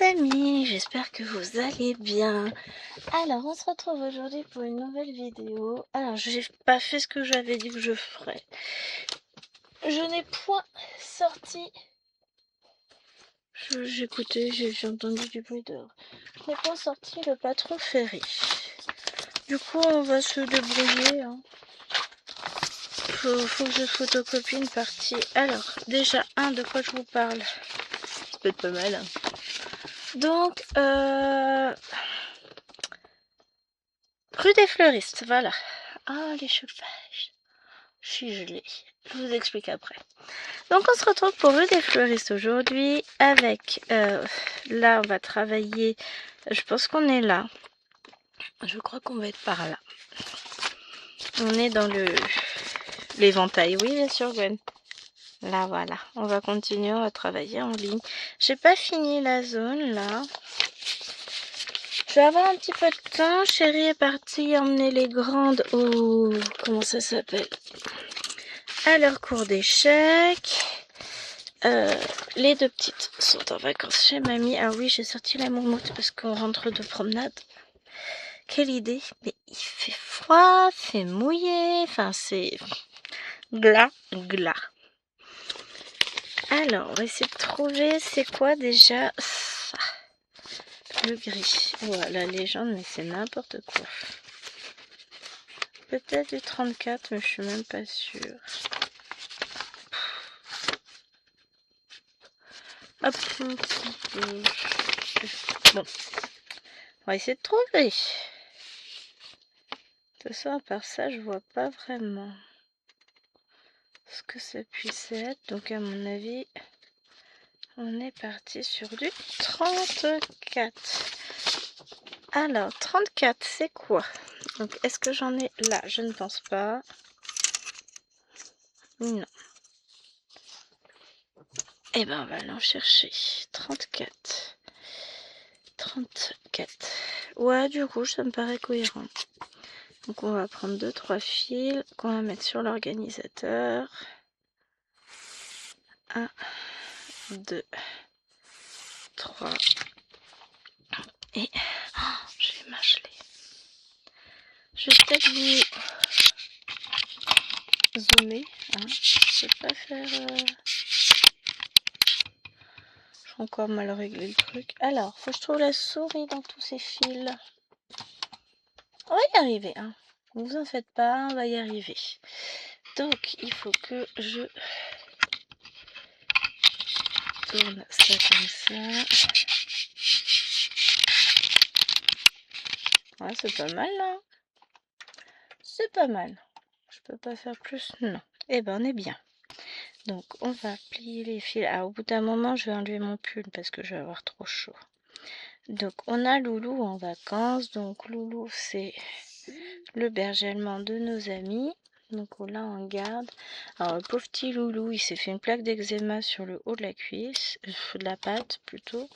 amis, j'espère que vous allez bien. Alors, on se retrouve aujourd'hui pour une nouvelle vidéo. Alors, j'ai pas fait ce que j'avais dit que je ferais. Je n'ai point sorti... J'écoutais, j'ai entendu du bruit dehors. Je n'ai point sorti le patron Ferry. Du coup, on va se débrouiller. Hein. Faut que je photocopie une partie. Alors, déjà, de quoi je vous parle? Ça peut être pas mal. Hein. Donc, rue des Fleuristes, voilà. Ah, les chauffages. Je suis gelée. Je vous explique après. Donc, on se retrouve pour rue des Fleuristes aujourd'hui avec... là, on va travailler... Je pense qu'on est là. Je crois qu'on va être par là. On est dans l'éventail. Oui, bien sûr, Gwen. Là, voilà. On va continuer à travailler en ligne. J'ai pas fini la zone, là. Je vais avoir un petit peu de temps. Chérie est partie emmener les grandes au... Comment ça s'appelle? À leur cours d'échecs. Les deux petites sont en vacances chez mamie. Ah oui, j'ai sorti la moumoute parce qu'on rentre de promenade. Quelle idée. Mais il fait froid, c'est mouillé. Enfin, c'est glas. Alors, on va essayer de trouver c'est quoi déjà ça. Le gris. Voilà, la légende, mais c'est n'importe quoi. Peut-être du 34, mais je suis même pas sûre. Hop. Bon. On va essayer de trouver. De toute façon, à part ça, je vois pas vraiment ce que ça puisse être. Donc, à mon avis, on est parti sur du 34. Alors, 34, c'est quoi? Donc, est-ce que j'en ai là? Je ne pense pas. Non. Eh ben, on va aller en chercher. 34. 34. Ouais, du coup, ça me paraît cohérent. Donc, on va prendre 2-3 fils qu'on va mettre sur l'organisateur. 1, 2, 3. Et... Oh, j'ai mâchelé. Je vais peut-être vous zoomer. Hein. Je vais pas faire... J'ai encore mal réglé le truc. Alors, faut que je trouve la souris dans tous ces fils. On va y arriver. Hein. Ne vous en faites pas, on va y arriver. Donc, il faut que je tourne ça comme ça. Ouais, c'est pas mal, là. C'est pas mal. Je peux pas faire plus? Non. Eh ben, on est bien. Donc, on va plier les fils. Ah, au bout d'un moment, je vais enlever mon pull parce que je vais avoir trop chaud. Donc, on a Loulou en vacances. Donc, Loulou, c'est le berger allemand de nos amis. Donc, on l'a en garde. Alors, le pauvre petit Loulou, il s'est fait une plaque d'eczéma sur le haut de la cuisse. De la patte, plutôt.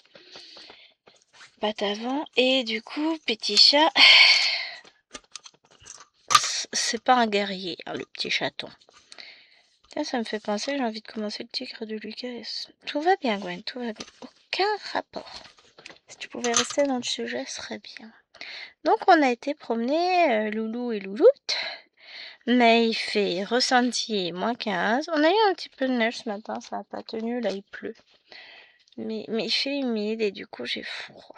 Patte avant. Et du coup, petit chat... C'est pas un guerrier, hein, le petit chaton. Tiens, ça me fait penser, j'ai envie de commencer le tigre de Lucas. Tout va bien, Gwen, tout va bien. Aucun rapport. Si tu pouvais rester dans le sujet, ce serait bien. Donc, on a été promener Loulou et Louloute. Mais il fait ressenti moins 15. On a eu un petit peu de neige ce matin, ça n'a pas tenu, là il pleut. Mais il fait humide et du coup j'ai froid.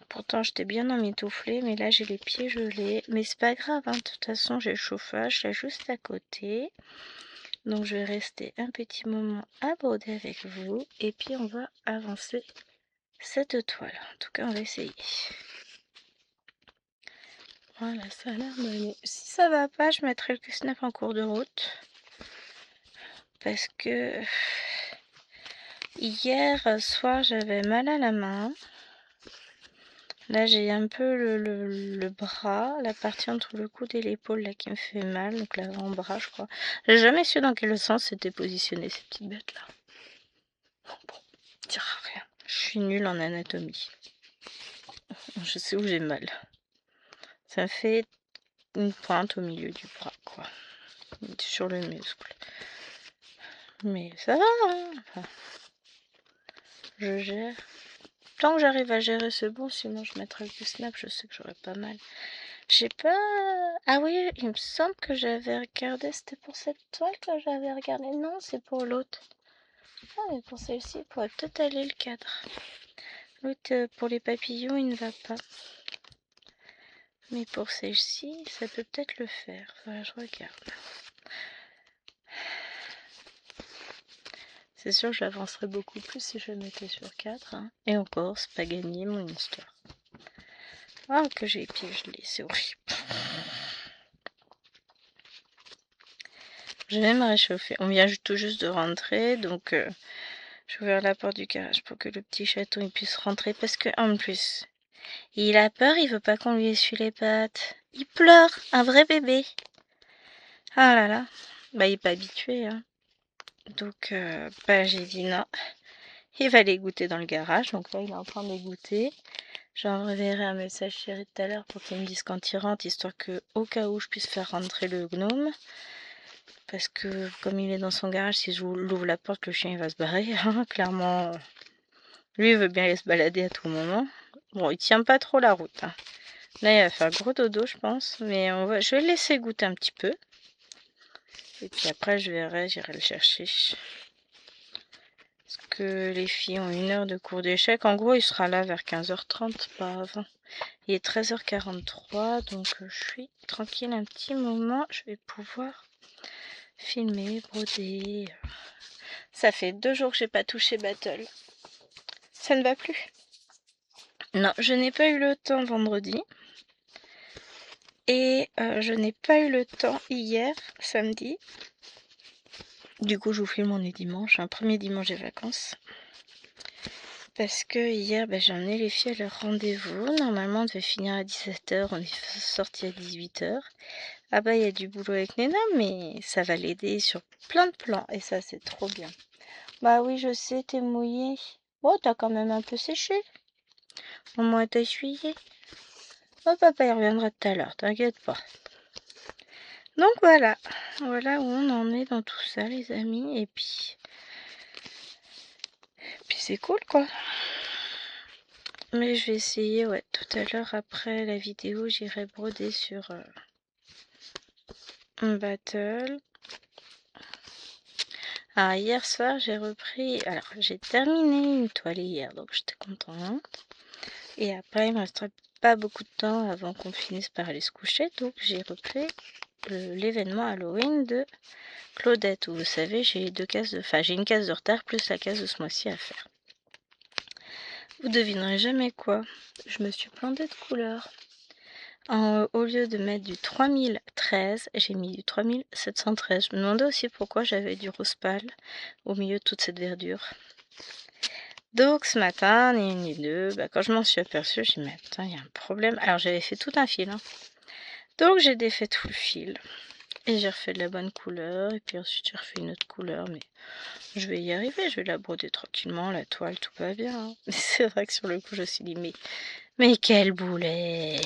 Pourtant j'étais bien emmitouflée, mais là j'ai les pieds gelés. Mais c'est pas grave, hein. De toute façon j'ai le chauffage là juste à côté. Donc je vais rester un petit moment à broder avec vous. Et puis on va avancer cette toile. En tout cas on va essayer. Voilà, ça a l'air d'aller. Si ça va pas, je mettrai le Q9 en cours de route. Parce que hier soir j'avais mal à la main. Là j'ai un peu le bras, la partie entre le coude et l'épaule là qui me fait mal, donc l'avant-bras je crois. J'ai jamais su dans quel sens c'était positionné ces petites bêtes là. Bon, dira rien. Je suis nulle en anatomie. Je sais où j'ai mal. Ça fait une pointe au milieu du bras quoi. Sur le muscle. Mais ça va, hein. Enfin, je gère. Tant que j'arrive à gérer, c'est bon, sinon je mettrai le snap, je sais que j'aurai pas mal. J'ai pas... Ah oui, il me semble que j'avais regardé, c'était pour cette toile que j'avais regardé. Non, c'est pour l'autre. Ah, mais pour celle-ci, il pourrait peut-être aller le cadre. L'autre, pour les papillons, il ne va pas. Mais pour celle-ci, ça peut peut-être le faire. Voilà, je regarde. C'est sûr, je l'avancerais beaucoup plus si je le mettais sur 4. Hein. Et encore, c'est pas gagné mon histoire. Ah, que j'ai piégé, c'est horrible. Je vais me réchauffer. On vient tout juste de rentrer, donc je vais ouvrir la porte du garage pour que le petit chaton il puisse rentrer. Parce que en plus, il a peur, il veut pas qu'on lui essuie les pattes. Il pleure, un vrai bébé. Ah là là, bah il est pas habitué. Hein. Donc bah j'ai dit non. Il va les goûter dans le garage, donc là il est en train de les goûter. J'enverrai un message chéri tout à l'heure pour qu'il me dise quand il rentre, histoire que au cas où je puisse faire rentrer le gnome. Parce que comme il est dans son garage, si je l'ouvre la porte, le chien il va se barrer. Hein, clairement, lui il veut bien aller se balader à tout moment. Bon, il tient pas trop la route. Hein. Là, il va faire gros dodo, je pense. Mais je vais le laisser goûter un petit peu. Et puis après, je verrai, j'irai le chercher. Parce que les filles ont 1 heure de cours d'échecs. En gros, il sera là vers 15h30, pas avant. Il est 13h43, donc je suis tranquille un petit moment. Je vais pouvoir filmer, broder. Ça fait 2 jours que j'ai pas touché Battle. Ça ne va plus. Non, je n'ai pas eu le temps vendredi. Et je n'ai pas eu le temps hier, samedi. Du coup, je vous filme, on est dimanche. Un premier dimanche des vacances. Parce que hier, j'ai emmené les filles à leur rendez-vous. Normalement, on devait finir à 17h. On est sorti à 18h. Ah bah, il y a du boulot avec Néna, mais ça va l'aider sur plein de plans. Et ça, c'est trop bien. Bah oui, je sais, t'es mouillée. Oh, t'as quand même un peu séché. Au moins, t'as essuyé. Oh, papa, il reviendra tout à l'heure, t'inquiète pas. Donc voilà. Voilà où on en est dans tout ça, les amis. Et puis c'est cool, quoi. Mais je vais essayer, ouais, tout à l'heure, après la vidéo, j'irai broder sur un battle. Alors, hier soir, j'ai repris... Alors, j'ai terminé une toile hier, donc j'étais contente. Et après, il me resterait pas beaucoup de temps avant qu'on finisse par aller se coucher. Donc, j'ai repris l'événement Halloween de Claudette, où vous savez, j'ai 2 cases de... Enfin, j'ai une case de retard plus la case de ce mois-ci à faire. Vous devinerez jamais quoi. Je me suis plantée de couleur. Au lieu de mettre du 3013, j'ai mis du 3713. Je me demandais aussi pourquoi j'avais du rose pâle au milieu de toute cette verdure. Donc ce matin, ni une ni deux, quand je m'en suis aperçue, j'ai dit mais putain, il y a un problème. Alors j'avais fait tout un fil. Hein. Donc j'ai défait tout le fil. Et j'ai refait de la bonne couleur. Et puis ensuite j'ai refait une autre couleur. Mais je vais y arriver, je vais la broder tranquillement. La toile, tout va bien. Hein. Mais c'est vrai que sur le coup, je me suis dit mais quel boulet!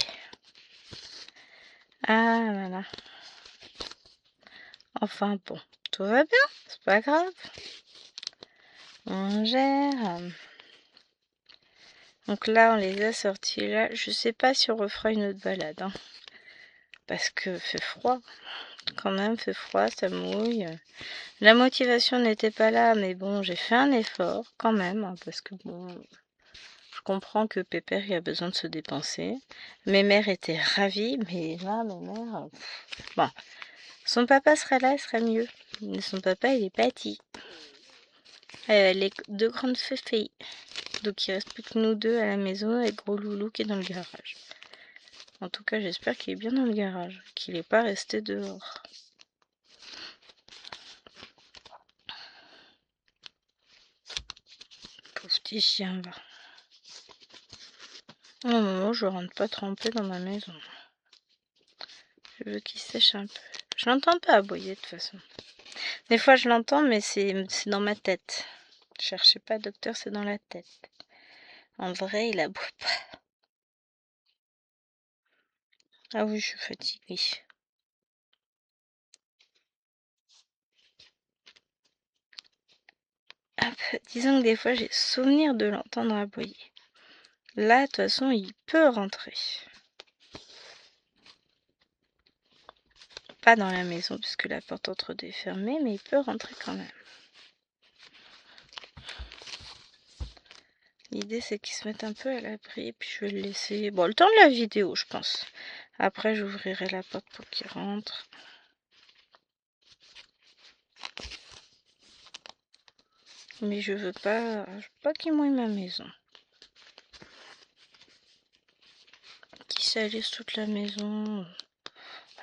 Ah là là. Enfin bon, tout va bien, c'est pas grave. On gère. Donc là, on les a sortis là. Je sais pas si on refera une autre balade. Hein. Parce que fait froid. Quand même, fait froid, ça mouille. La motivation n'était pas là, mais bon, j'ai fait un effort quand même. Hein, parce que bon, je comprends que Pépère il a besoin de se dépenser. Mes mères étaient ravies, mais là, mes mères... Bon, son papa serait là, il serait mieux. Mais son papa, il est parti. Les 2 grandes filles. Donc il reste plus que nous 2 à la maison avec gros loulou qui est dans le garage. En tout cas, j'espère qu'il est bien dans le garage, qu'il n'est pas resté dehors. Pauvre petit chien va. Au moment où je rentre pas trempé dans ma maison. Je veux qu'il sèche un peu. Je l'entends pas aboyer de toute façon. Des fois je l'entends, mais c'est dans ma tête. Cherchez pas docteur, c'est dans la tête. En vrai, il aboie pas. Ah oui, je suis fatiguée. Hop. Disons que des fois, j'ai souvenir de l'entendre aboyer. Là, de toute façon, il peut rentrer. Pas dans la maison, puisque la porte entre deux est fermée, mais il peut rentrer quand même. L'idée, c'est qu'il se mette un peu à l'abri, puis je vais le laisser... Bon, le temps de la vidéo, je pense. Après, j'ouvrirai la porte pour qu'il rentre. Mais je veux pas qu'il mouille ma maison. Qu'il salisse toute la maison.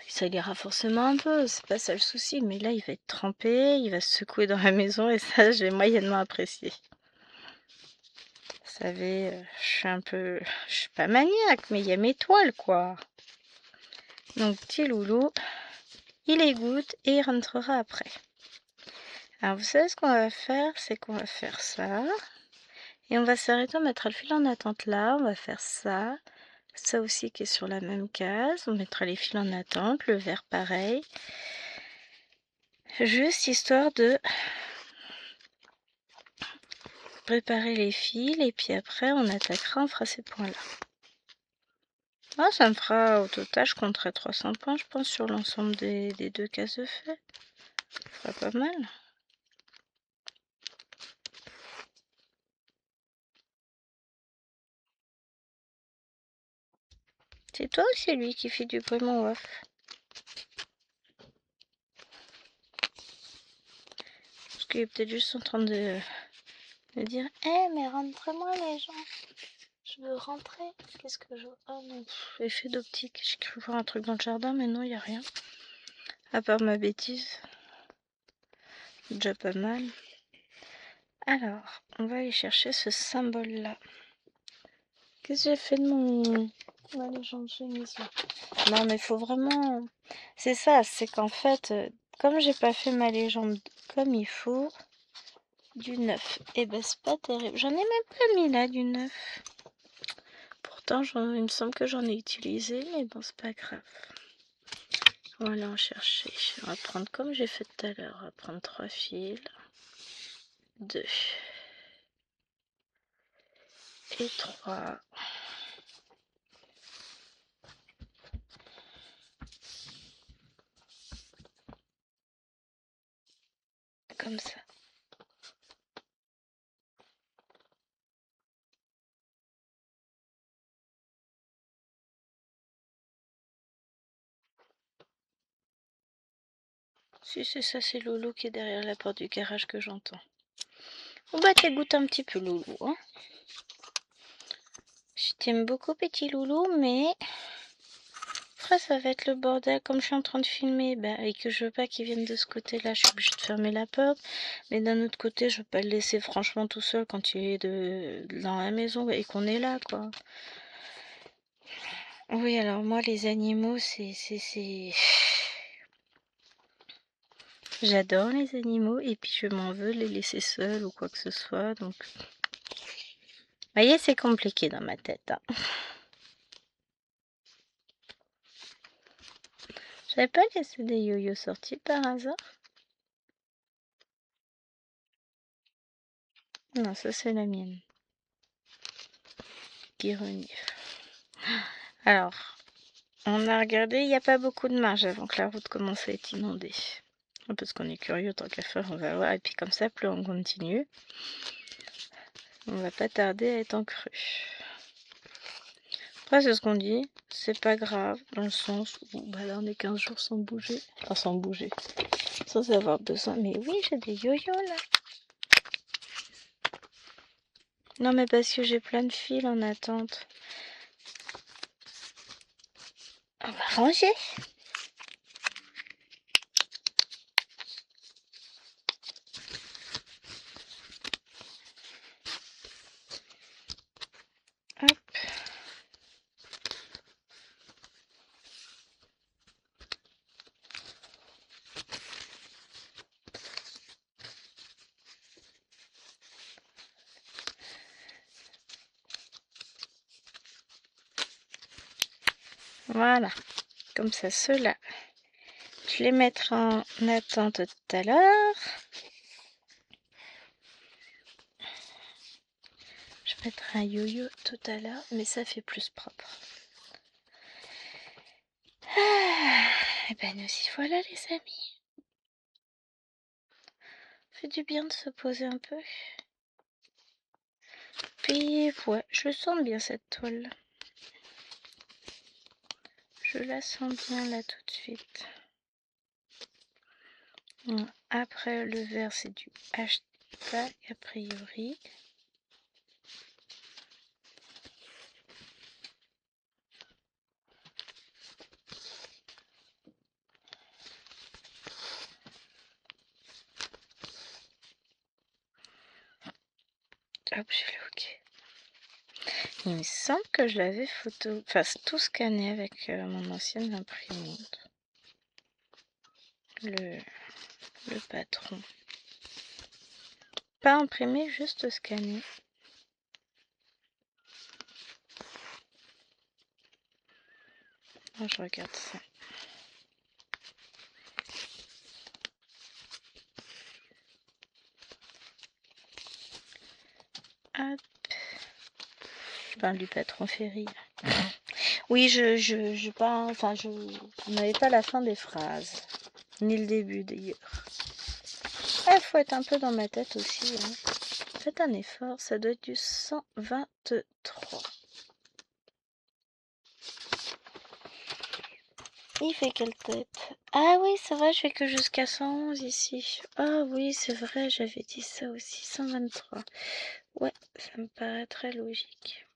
Il salira forcément un peu, c'est pas ça le souci. Mais là, il va être trempé, il va se secouer dans la maison, et ça, j'ai moyennement apprécié. Vous savez, je suis pas maniaque, mais il y a mes toiles, quoi. Donc, petit loulou, il égoutte et il rentrera après. Alors, vous savez ce qu'on va faire, c'est qu'on va faire ça. Et on va s'arrêter, on mettra le fil en attente là, on va faire ça. Ça aussi qui est sur la même case, on mettra les fils en attente, le verre pareil. Juste histoire de préparer les fils et puis après on attaquera, on fera ces points là. Ah, ça me fera au total, je compterai 300 points je pense sur l'ensemble des 2 cases de fait. Ça fera pas mal. C'est toi ou c'est lui qui fait du bruit mon off? Parce qu'il est peut-être juste en train de dire eh mais rentrez-moi les gens, je veux rentrer. Qu'est-ce que je... Oh non, effet d'optique, j'ai cru voir un truc dans le jardin mais non, il n'y a rien. À part ma bêtise. Déjà pas mal. Alors, on va aller chercher ce symbole-là. Qu'est-ce que j'ai fait de ma légende génisse là? Non, mais il faut vraiment... C'est ça, c'est qu'en fait, comme j'ai pas fait ma légende comme il faut, du 9, et ben c'est pas terrible. J'en ai même pas mis là, du 9. Pourtant, il me semble que j'en ai utilisé, mais bon, c'est pas grave. On va aller en chercher. On va prendre comme j'ai fait tout à l'heure. On va prendre 3 fils. 2. Et 3. Comme ça. Si c'est ça, c'est Loulou qui est derrière la porte du garage que j'entends. On va t'égoûter un petit peu Loulou, hein. Je t'aime beaucoup petit Loulou, mais après ça va être le bordel. Comme je suis en train de filmer et que je veux pas qu'il vienne de ce côté-là, je suis obligée de fermer la porte. Mais d'un autre côté, je veux pas le laisser franchement tout seul quand il est dans la maison et qu'on est là, quoi. Oui, alors moi les animaux, c'est... J'adore les animaux et puis je m'en veux les laisser seuls ou quoi que ce soit, donc... Vous voyez, c'est compliqué dans ma tête, hein. J'avais pas laissé des yo-yo sortis par hasard? Non, ça c'est la mienne. Qui renifle. Alors, on a regardé, il n'y a pas beaucoup de marge avant que la route commence à être inondée. Parce qu'on est curieux, tant qu'à faire, on va voir. Et puis comme ça, plus on continue, on va pas tarder à être en crue. Après, c'est ce qu'on dit, c'est pas grave, dans le sens où là on est 15 jours sans bouger. Enfin, sans bouger, sans avoir besoin. Mais oui, j'ai des yo-yo là. Non, mais parce que j'ai plein de fils en attente. On va ranger. Hop. Voilà, comme ça, ceux-là, je les mettrai en attente tout à l'heure. mettre un yo-yo tout à l'heure, mais ça fait plus propre. Et ben nous y voilà les amis. Fait du bien de se poser un peu. Puis ouais, je sens bien cette toile. Je la sens bien là tout de suite. Bon, après le vert c'est du hashtag a priori. Hop, je l'ai ok. Il me semble que je l'avais tout scanné avec mon ancienne imprimante. Le patron. Pas imprimé, juste scanné. Oh, je regarde ça. Hop. Je parle du patron Ferry. Oui, on n'avait pas la fin des phrases, ni le début d'ailleurs. Il faut être un peu dans ma tête aussi. Hein. Faites un effort, ça doit être du 123. Il fait quelle tête? Ah oui, c'est vrai, je fais que jusqu'à 111 ici. Ah oui, c'est vrai, j'avais dit ça aussi, 123. Ouais, ça me paraît très logique.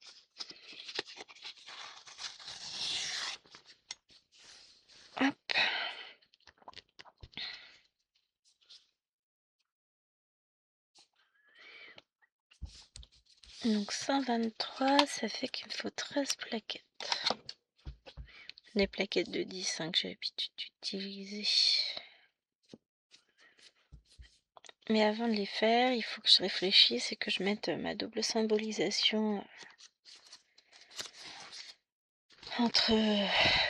Hop. Donc 123, ça fait qu'il me faut 13 plaquettes. Les plaquettes de 10 hein, que j'ai l'habitude d'utiliser. Mais avant de les faire, il faut que je réfléchisse et que je mette ma double symbolisation entre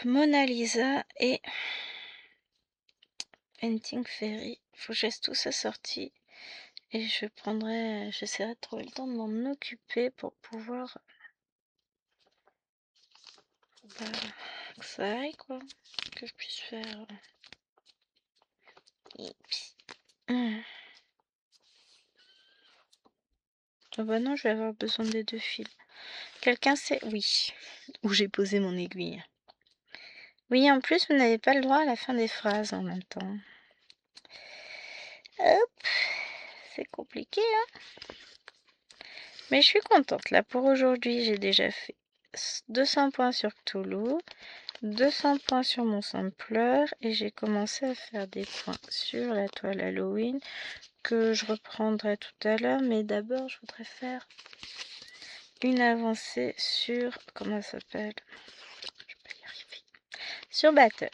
Mona Lisa et Painting Fairy. Il faut que je laisse tout ça sorti. Et j'essaierai de trouver le temps de m'en occuper pour pouvoir que ça aille quoi, que je puisse faire. Ah bah non, je vais avoir besoin des deux fils. Quelqu'un sait? Oui. Où j'ai posé mon aiguille. Oui, en plus, vous n'avez pas le droit à la fin des phrases en même temps. Hop, c'est compliqué, hein. Mais je suis contente. Là, pour aujourd'hui, j'ai déjà fait 200 points sur Cthulhu, 200 points sur mon sampler, et j'ai commencé à faire des points sur la toile Halloween, que je reprendrai tout à l'heure. Mais d'abord, je voudrais faire une avancée sur... Comment ça s'appelle? Je vais pas y arriver. Sur Battle.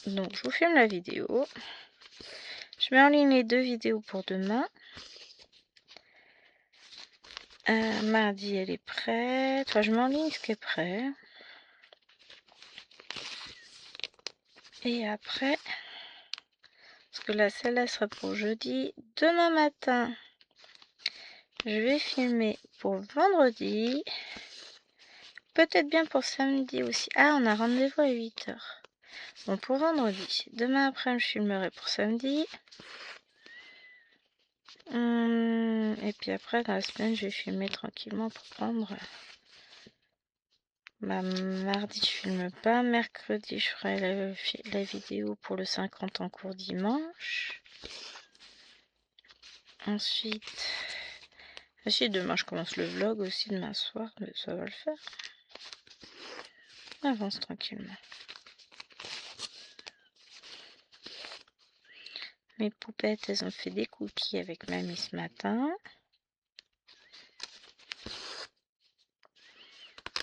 Donc, je vous filme la vidéo. Je mets en ligne les deux vidéos pour demain. Mardi, elle est prête. Enfin, je mets en ligne ce qui est prêt. Et après, parce que là, celle-là sera pour jeudi. Demain matin, je vais filmer pour vendredi. Peut-être bien pour samedi aussi. Ah, on a rendez-vous à 8h. Bon, pour vendredi. Demain après, je filmerai pour samedi. Et puis après, dans la semaine, je vais filmer tranquillement pour prendre... Mardi, je filme pas. Mercredi, je ferai la vidéo pour le 50 en cours dimanche. Ensuite, demain, je commence le vlog aussi demain soir, mais ça va le faire. On avance tranquillement. Mes poupettes, elles ont fait des cookies avec mamie ce matin.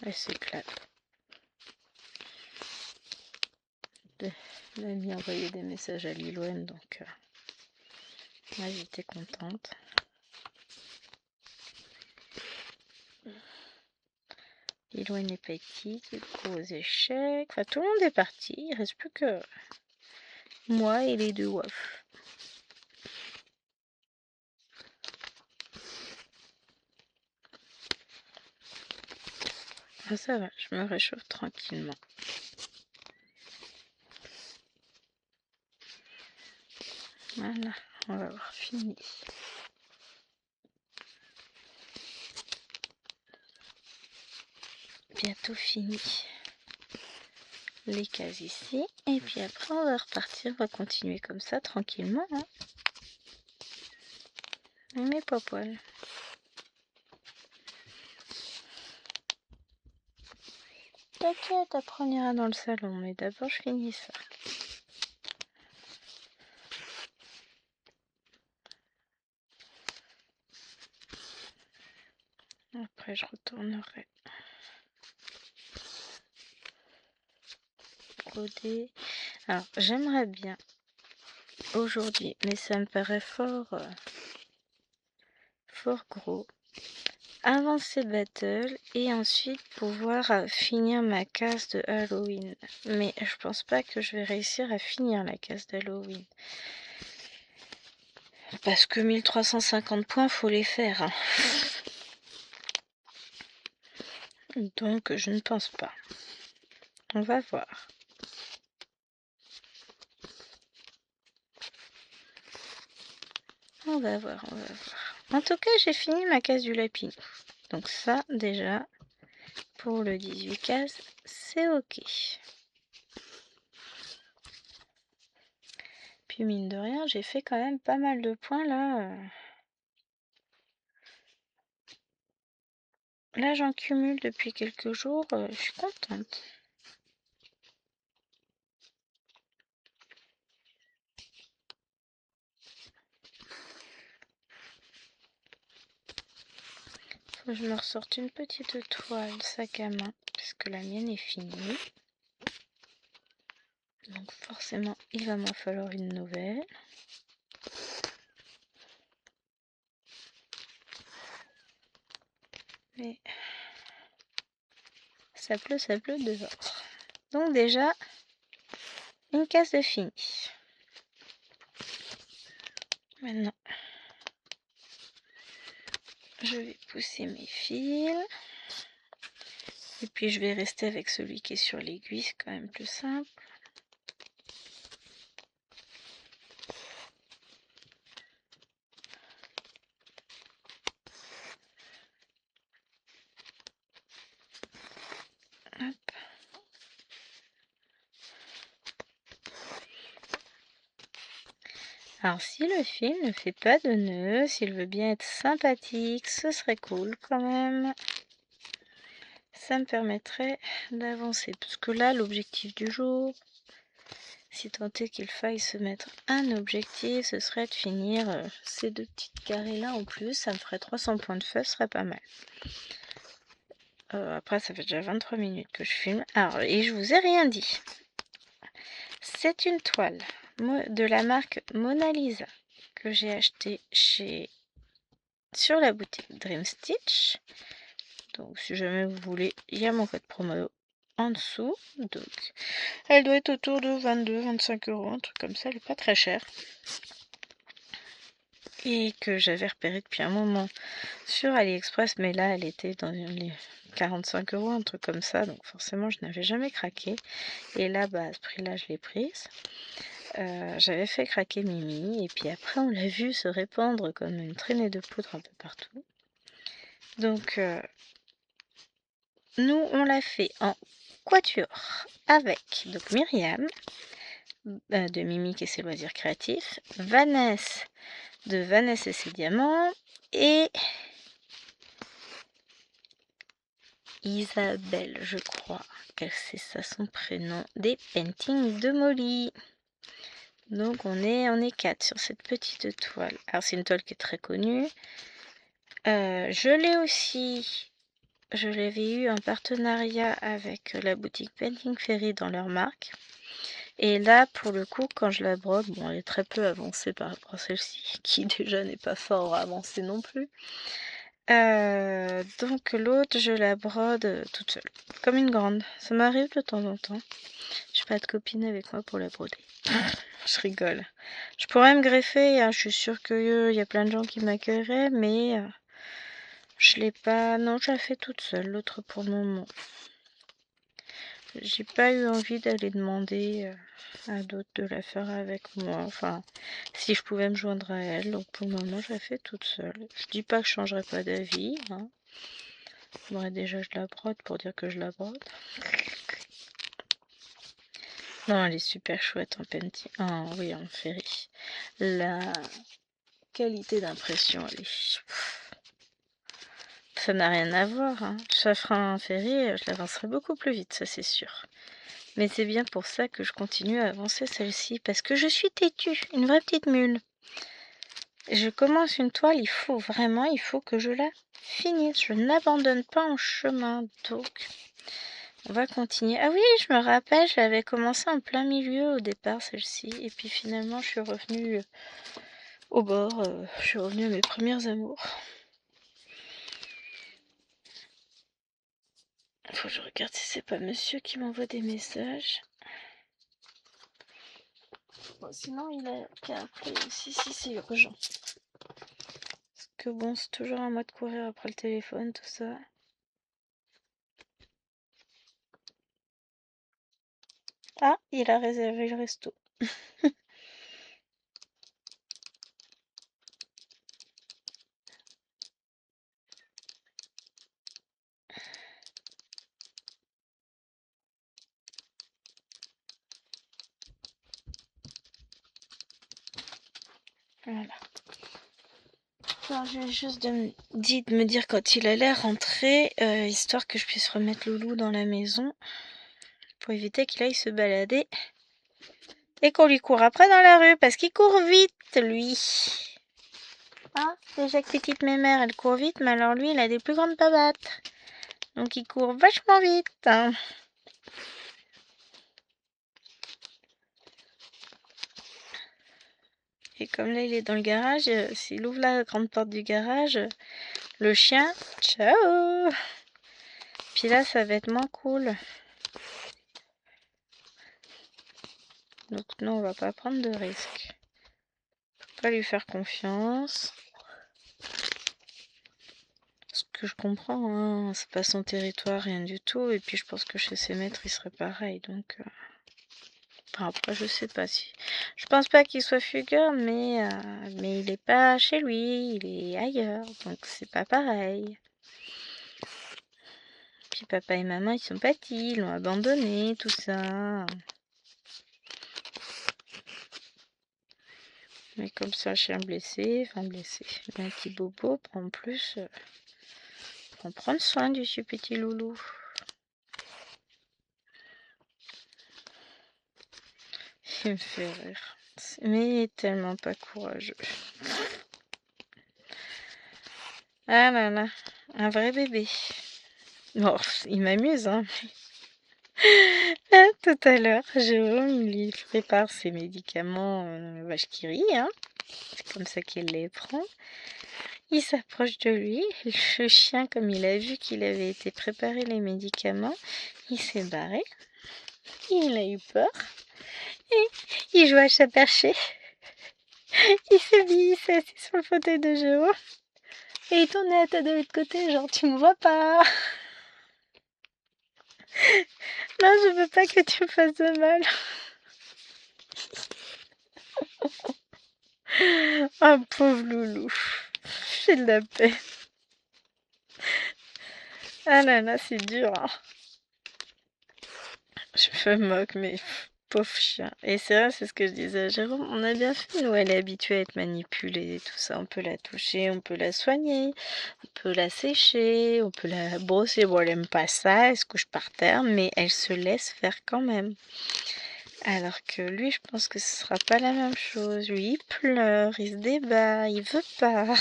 Elles s'éclatent. Mamie a envoyé des messages à Liloine, donc moi j'étais contente. Liloine est partie, du coup aux échecs. Enfin, tout le monde est parti. Il reste plus que moi et les deux wafs. Ça va, je me réchauffe tranquillement. Voilà, on va avoir fini. Bientôt fini. Les cases ici. Et puis après, on va repartir. On va continuer comme ça, tranquillement. Hein. Mais pas poil. T'inquiète, après on ira dans le salon. Mais d'abord, je finis ça. Après, je retournerai broder. Alors, j'aimerais bien aujourd'hui, mais ça me paraît fort gros, avancer battle et ensuite pouvoir finir ma case de Halloween. Mais je pense pas que je vais réussir à finir la case d'Halloween. Parce que 1350 points, faut les faire. Hein. Donc, je ne pense pas. On va voir. On va voir, on va voir. En tout cas, j'ai fini ma case du lapin. Donc ça, déjà, pour le 18 cases, c'est ok. Puis mine de rien, j'ai fait quand même pas mal de points là. Là, j'en cumule depuis quelques jours. Je suis contente. Faut que je me ressorte une petite toile sac à main parce que la mienne est finie. Donc forcément, il va m'en falloir une nouvelle. Mais ça pleut dehors. Donc déjà, une case de fini. Maintenant, je vais pousser mes fils. Et puis je vais rester avec celui qui est sur l'aiguille, c'est quand même plus simple. Hop. Alors si le fil ne fait pas de nœud, s'il veut bien être sympathique, ce serait cool quand même. Ça me permettrait d'avancer. Parce que là, l'objectif du jour, si tant est qu'il faille se mettre un objectif, ce serait de finir ces deux petites carrés là en plus. Ça me ferait 300 points de feu, ce serait pas mal. Après, ça fait déjà 23 minutes que je filme. Alors, et je vous ai rien dit. C'est une toile de la marque Mona Lisa que j'ai acheté sur la boutique Dream Stitch. Donc si jamais vous voulez, il y a mon code promo en dessous. Donc elle doit être autour de 22-25 €, un truc comme ça, elle est pas très chère. Et que j'avais repéré depuis un moment sur AliExpress, mais là elle était dans les 45 €, un truc comme ça, donc forcément je n'avais jamais craqué. Et là, bah, à ce prix-là, je l'ai prise. J'avais fait craquer Mimi, et puis après on l'a vu se répandre comme une traînée de poudre un peu partout. Donc nous on l'a fait en quatuor avec donc Myriam de Mimique et ses loisirs créatifs, Vanessa de Vanessa et ses diamants, et Isabelle, je crois que c'est ça son prénom, des paintings de Molly. Donc on est 4 sur cette petite toile. Alors c'est une toile qui est très connue. Je l'avais eu en partenariat avec la boutique Painting Fairy dans leur marque. Et là, pour le coup, quand je la brode, bon, elle est très peu avancée par rapport à celle-ci, qui déjà n'est pas fort avancée non plus. Donc l'autre, je la brode toute seule, comme une grande. Ça m'arrive de temps en temps. J'ai pas de copine avec moi pour la broder. Je rigole. Je pourrais me greffer, hein, je suis sûre qu'il y a plein de gens qui m'accueilleraient, mais Je l'ai pas... Non, je la fais toute seule, l'autre pour le moment. J'ai pas eu envie d'aller demander à d'autres de la faire avec moi. Enfin, si je pouvais me joindre à elle. Donc pour le moment, je la fais toute seule. Je dis pas que je changerai pas d'avis. Hein. Faudrait déjà je la brode pour dire que je la brode. Non, elle est super chouette en Penti. Ah oui, en Ferry. La qualité d'impression, elle est... Ça n'a rien à voir. Hein. Ça fera un Ferry, je l'avancerai beaucoup plus vite, ça c'est sûr. Mais c'est bien pour ça que je continue à avancer celle-ci, parce que je suis têtue, une vraie petite mule. Je commence une toile, il faut que je la finisse. Je n'abandonne pas en chemin, donc on va continuer. Ah oui, je me rappelle, je l'avais commencé en plein milieu au départ, celle-ci, et puis finalement je suis revenue au bord, je suis revenue à mes premiers amours. Faut que je regarde si c'est pas monsieur qui m'envoie des messages. Bon, sinon, il a qu'à appeler aussi si c'est urgent. Parce que bon, c'est toujours à moi de courir après le téléphone, tout ça. Ah, il a réservé le resto. Voilà. Alors, je vais juste dit de me dire quand il allait rentrer, histoire que je puisse remettre Loulou dans la maison. Pour éviter qu'il aille se balader. Et qu'on lui court après dans la rue, parce qu'il court vite, lui. Hein, déjà que petite mémère, elle court vite, mais alors lui, il a des plus grandes babattes. Donc il court vachement vite. Hein. Et comme là, il est dans le garage, s'il ouvre la grande porte du garage, le chien, ciao. Puis là, ça va être moins cool. Donc non, on va pas prendre de risques. Faut pas lui faire confiance. Ce que je comprends, hein, c'est pas son territoire, rien du tout. Et puis je pense que chez ses maîtres, il serait pareil. Donc, enfin, après, je sais pas si. Je pense pas qu'il soit fugueur, mais il est pas chez lui, il est ailleurs. Donc c'est pas pareil. Puis papa et maman, ils sont partis, ils l'ont abandonné, tout ça. Mais comme ça, chien blessé, un petit bobo, en plus, faut prendre soin de ce petit loulou. Il me fait rire. Mais il est tellement pas courageux. Ah là là, un vrai bébé. Bon, il m'amuse, hein. Tout à l'heure, Jérôme lui prépare ses médicaments vache qui rit, hein. C'est comme ça qu'il les prend. Il s'approche de lui. Le chien, comme il a vu qu'il avait été préparé les médicaments, il s'est barré. Il a eu peur. Et il joue à chat perché. Il s'est assis sur le fauteuil de Jérôme. Et il tournait la tête de l'autre côté, genre tu me vois pas. Non, je veux pas que tu me fasses de mal. Ah, pauvre loulou. Fais de la paix. Ah là là, c'est dur. Hein. Je me moque, mais pauvre chien. Et c'est vrai, c'est ce que je disais à Jérôme. On a bien fait, nous, elle est habituée à être manipulée et tout ça. On peut la toucher, on peut la soigner, on peut la sécher, on peut la brosser. Bon, elle aime pas ça, elle se couche par terre, mais elle se laisse faire quand même. Alors que lui, je pense que ce sera pas la même chose. Lui, il pleure, il se débat, il veut pas.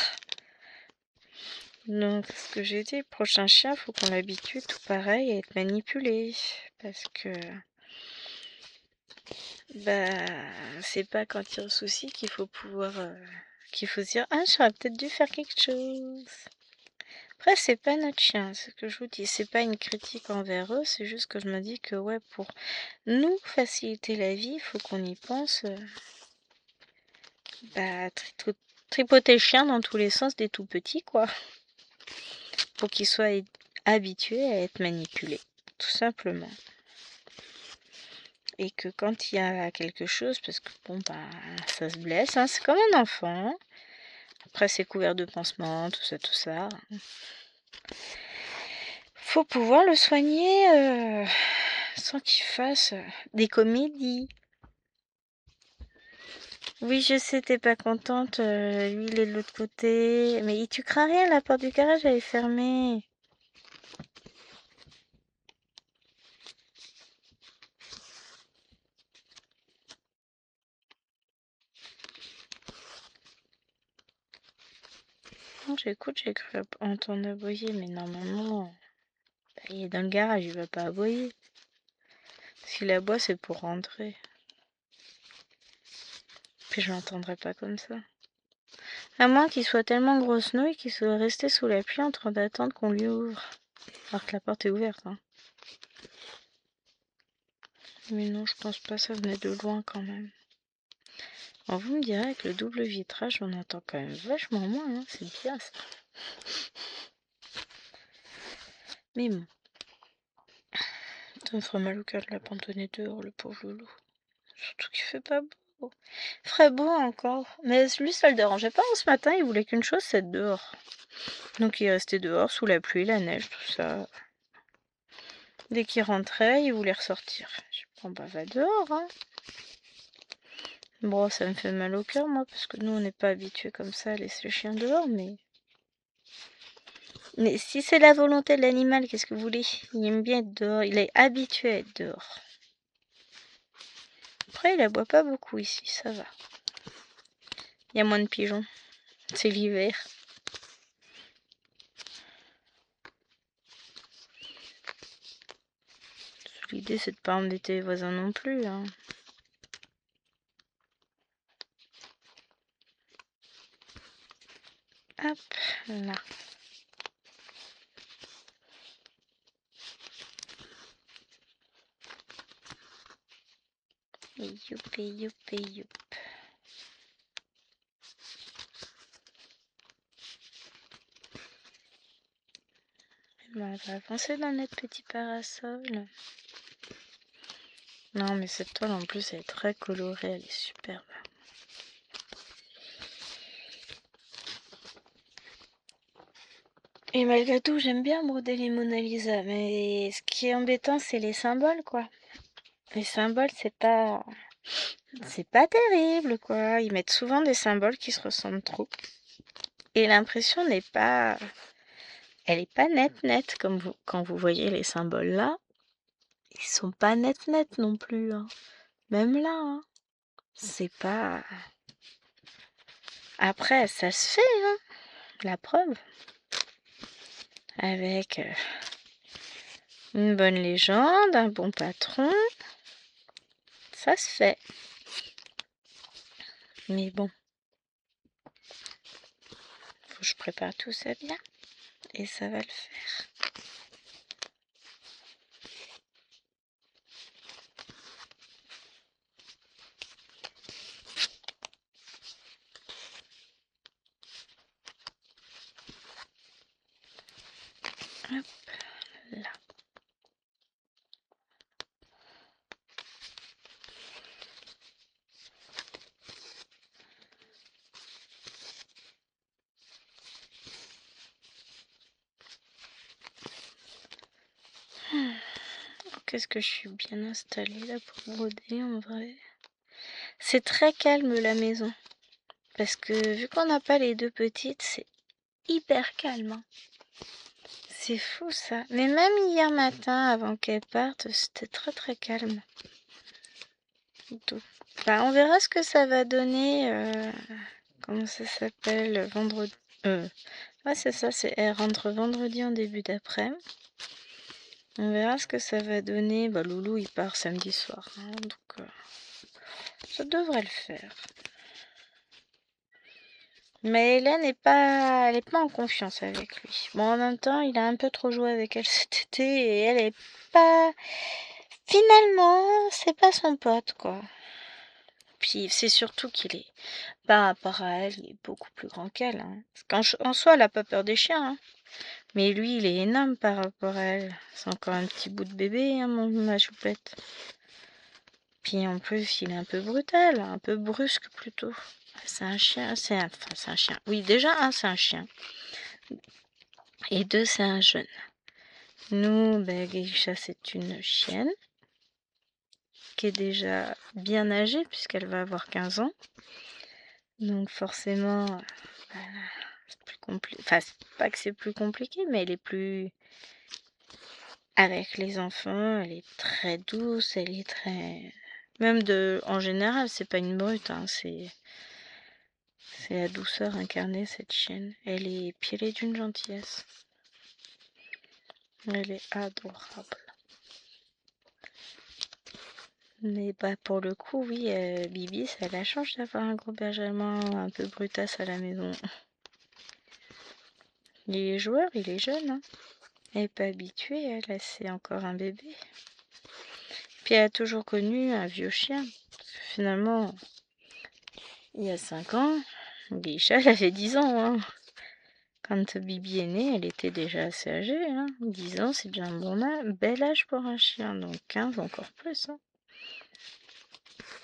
Donc, ce que j'ai dit, le prochain chien, faut qu'on l'habitue tout pareil à être manipulé. Parce que, c'est pas quand il y a un souci qu'il faut pouvoir, qu'il faut se dire, ah, j'aurais peut-être dû faire quelque chose. Après, c'est pas notre chien, c'est ce que je vous dis, c'est pas une critique envers eux, c'est juste que je me dis que, ouais, pour nous faciliter la vie, il faut qu'on y pense, tripoter le chien dans tous les sens des tout petits, quoi. pour qu'il soit habitué à être manipulé, tout simplement. Et que quand il y a quelque chose, parce que bon, bah, ça se blesse, hein, c'est comme un enfant. Après, c'est couvert de pansements, tout ça. Faut pouvoir le soigner sans qu'il fasse des comédies. Oui, je sais, t'es pas contente. Lui, il est de l'autre côté. Mais tu crains rien, la porte du garage, elle est fermée. Non, j'écoute, j'ai cru entendre aboyer, mais normalement, bah, il est dans le garage, il va pas aboyer. S'il aboie, c'est pour rentrer. Puis je l'entendrai pas comme ça. À moins qu'il soit tellement grosse nouille qu'il soit resté sous la pluie en train d'attendre qu'on lui ouvre. Alors que la porte est ouverte, hein. Mais non, je pense pas, ça venait de loin quand même. Alors vous me direz, avec le double vitrage, on entend quand même vachement moins, hein. C'est bien ça. Mais bon. Ça me ferait mal au cœur de l'abandonner dehors, le pauvre loulou. Surtout qu'il fait pas beau. Il ferait beau encore. Mais lui, ça le dérangeait pas. Ce matin, il voulait qu'une chose, c'est être dehors. Donc il est resté dehors, sous la pluie, la neige, tout ça. Dès qu'il rentrait, il voulait ressortir. Je dis, bon bah va dehors, hein. Bon, ça me fait mal au cœur, moi, parce que nous, on n'est pas habitués comme ça à laisser le chien dehors, mais... Mais si c'est la volonté de l'animal, qu'est-ce que vous voulez? Il aime bien être dehors, il est habitué à être dehors. Après, il aboie pas beaucoup ici, ça va. Il y a moins de pigeons. C'est l'hiver. L'idée, c'est de pas embêter les voisins non plus, hein. Hop, là. Youp et youp et youp. On va avancer dans notre petit parasol. Non, mais cette toile, en plus, elle est très colorée, elle est superbe. Et malgré tout, j'aime bien broder les Mona Lisa, mais ce qui est embêtant, c'est les symboles, quoi. Les symboles, c'est pas terrible, quoi. Ils mettent souvent des symboles qui se ressemblent trop. Et l'impression n'est pas... Elle est pas nette, comme quand vous voyez les symboles là. Ils sont pas net non plus, hein. Même là, hein. C'est pas... Après, ça se fait, hein. La preuve. Avec une bonne légende, un bon patron. Ça se fait. Mais bon. Faut que je prépare tout ça bien. Et ça va le faire. Hop, là. Qu'est-ce que je suis bien installée là pour broder en vrai. C'est très calme la maison. Parce que vu qu'on n'a pas les deux petites, c'est hyper calme, hein. C'est fou ça. Mais même hier matin, avant qu'elle parte, c'était très très calme. Bah, on verra ce que ça va donner. Comment ça s'appelle? Vendredi. Ouais, c'est ça, elle rentre vendredi en début d'après. On verra ce que ça va donner. Bah, Loulou, il part samedi soir, hein, donc ça devrait le faire. Mais Hélène n'est pas, elle est pas en confiance avec lui. Bon, en même temps, il a un peu trop joué avec elle cet été et elle est pas. Finalement, c'est pas son pote, quoi. Puis c'est surtout qu'il est, par rapport à elle, il est beaucoup plus grand qu'elle. Hein. En soi, elle a pas peur des chiens. Hein. Mais lui, il est énorme par rapport à elle. C'est encore un petit bout de bébé, hein, ma choupette. Puis en plus, il est un peu brutal, un peu brusque plutôt. C'est un chien, c'est un chien. Oui, déjà, un, c'est un chien. Et deux, c'est un jeune. Nous, Geisha, c'est une chienne qui est déjà bien âgée puisqu'elle va avoir 15 ans. Donc forcément, c'est plus compliqué. Enfin, c'est pas que c'est plus compliqué, mais elle est plus... Avec les enfants, elle est très douce, elle est très... Même en général, c'est pas une brute, hein, c'est la douceur incarnée, cette chienne. Puis elle est d'une gentillesse. Elle est adorable. Mais pour le coup, oui, Bibi, ça la change d'avoir un gros berger allemand un peu brutasse à la maison. Il est joueur, il est jeune, hein. Elle n'est pas habituée, elle, c'est encore un bébé. Puis elle a toujours connu un vieux chien. Finalement, il y a 5 ans, Geisha, elle avait 10 ans, hein. Quand Bibi est née, elle était déjà assez âgée. Hein. 10 ans, c'est déjà un bel âge pour un chien. Donc 15, encore plus. Hein.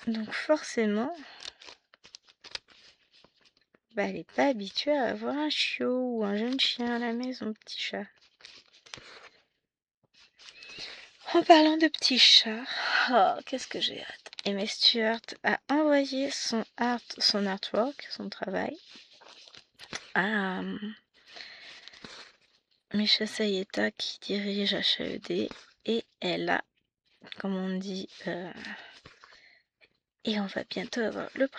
Donc forcément, elle n'est pas habituée à avoir un chiot ou un jeune chien à la maison, petit chat. En parlant de petits chats, oh, qu'est-ce que j'ai hâte. Aimé Stewart a envoyé son artwork, son travail, à Misha Sayeta qui dirige HAED et elle a, comme on dit, et on va bientôt avoir le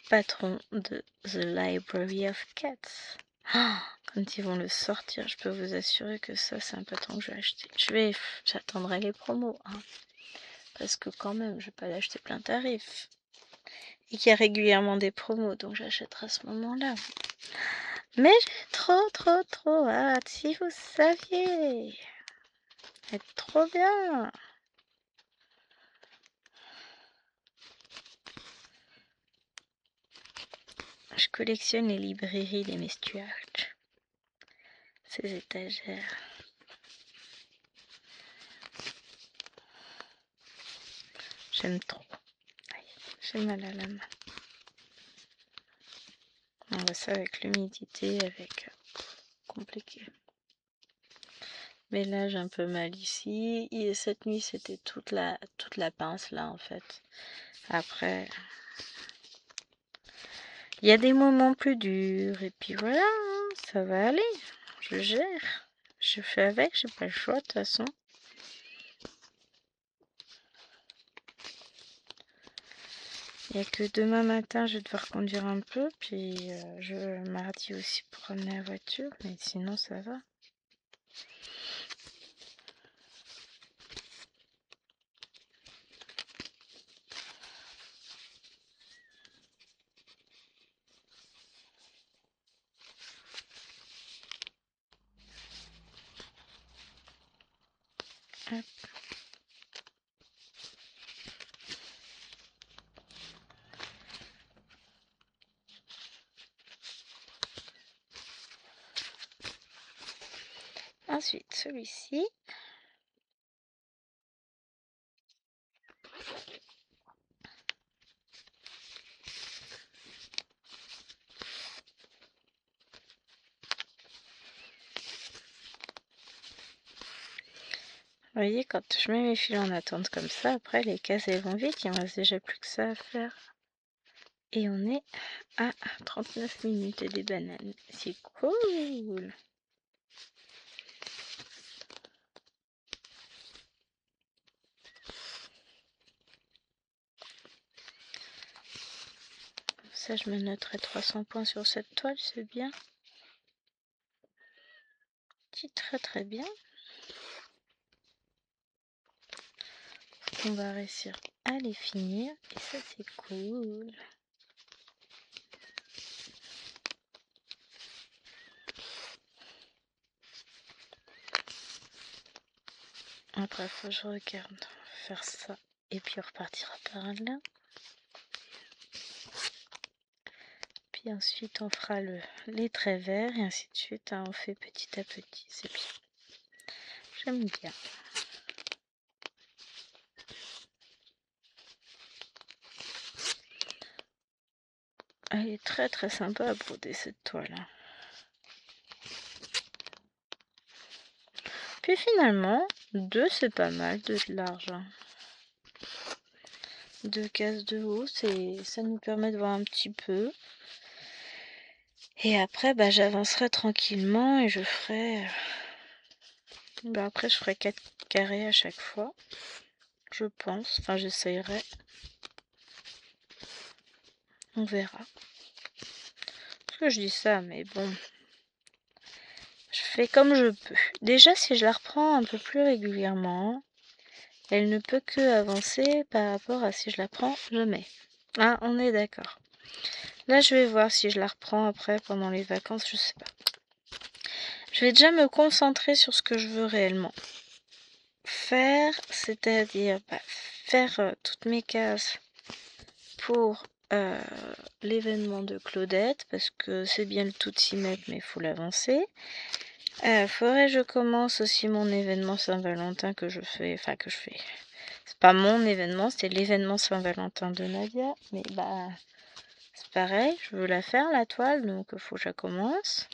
patron de The Library of Cats. Oh, quand ils vont le sortir, je peux vous assurer que ça, c'est un patron que je vais acheter. J'attendrai les promos, hein, parce que quand même, je vais pas l'acheter plein tarif. Et qu'il y a régulièrement des promos, donc j'achèterai à ce moment-là. Mais j'ai trop hâte, si vous saviez. C'est trop bien. Je collectionne les librairies d'Aimé Stuart. Ces étagères. J'aime trop. J'ai mal à la main. On voit ça avec l'humidité, avec... compliqué. Mais là, j'ai un peu mal ici. Et cette nuit, c'était toute la pince, là, en fait. Après... Il y a des moments plus durs. Et puis voilà, hein, ça va aller. Je gère. Je fais avec, j'ai pas le choix, de toute façon. Il n'y a que demain matin, je vais devoir conduire un peu, puis mardi aussi pour ramener la voiture, mais sinon ça va. Hop. Ensuite, celui-ci. Vous voyez, quand je mets mes fils en attente comme ça, après les cases elles vont vite, il me reste déjà plus que ça à faire. Et on est à 39 minutes et des bananes. C'est cool! Ça, je me noterai 300 points sur cette toile, c'est bien. C'est très bien. On va réussir à les finir et ça c'est cool. Après faut que je regarde, faire ça et puis on repartira par là. puis ensuite on fera les traits verts et ainsi de suite, hein, on fait petit à petit, c'est bien. J'aime bien. Elle est très très sympa à broder cette toile. Hein. Puis finalement, 2 c'est pas mal, 2 de large. 2 cases de haut, ça nous permet de voir un petit peu. Et après, bah, j'avancerai tranquillement et je ferai... Bah, après, je ferai 4 carrés à chaque fois. Je pense. Enfin, j'essayerai. On verra. Parce que je dis ça, mais bon... Je fais comme je peux. Déjà, si je la reprends un peu plus régulièrement, elle ne peut que avancer par rapport à si je la prends jamais. Ah, on est d'accord. Là, je vais voir si je la reprends après, pendant les vacances, je sais pas. Je vais déjà me concentrer sur ce que je veux réellement faire, c'est-à-dire faire toutes mes cases pour l'événement de Claudette, parce que c'est bien le tout de s'y mettre, mais il faut l'avancer. Faudrait que je commence aussi mon événement Saint-Valentin que je fais, c'est pas mon événement, c'est l'événement Saint-Valentin de Nadia, mais bah c'est pareil, je veux la faire la toile, donc il faut que je commence.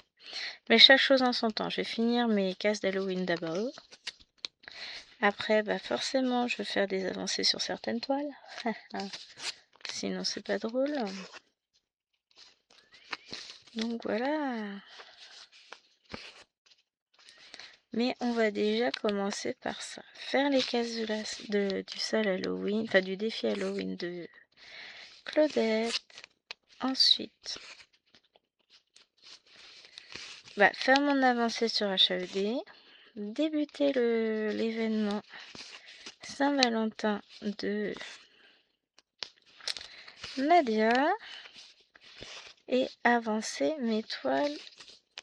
Mais chaque chose en son temps, je vais finir mes cases d'Halloween d'abord. Après, bah forcément, je vais faire des avancées sur certaines toiles. Sinon, c'est pas drôle. Donc voilà. Mais on va déjà commencer par ça. Faire les cases du sale Halloween, enfin du défi Halloween de Claudette. Ensuite, faire mon avancée sur HAED. Débuter l'événement Saint-Valentin de Nadia. Et avancer mes toiles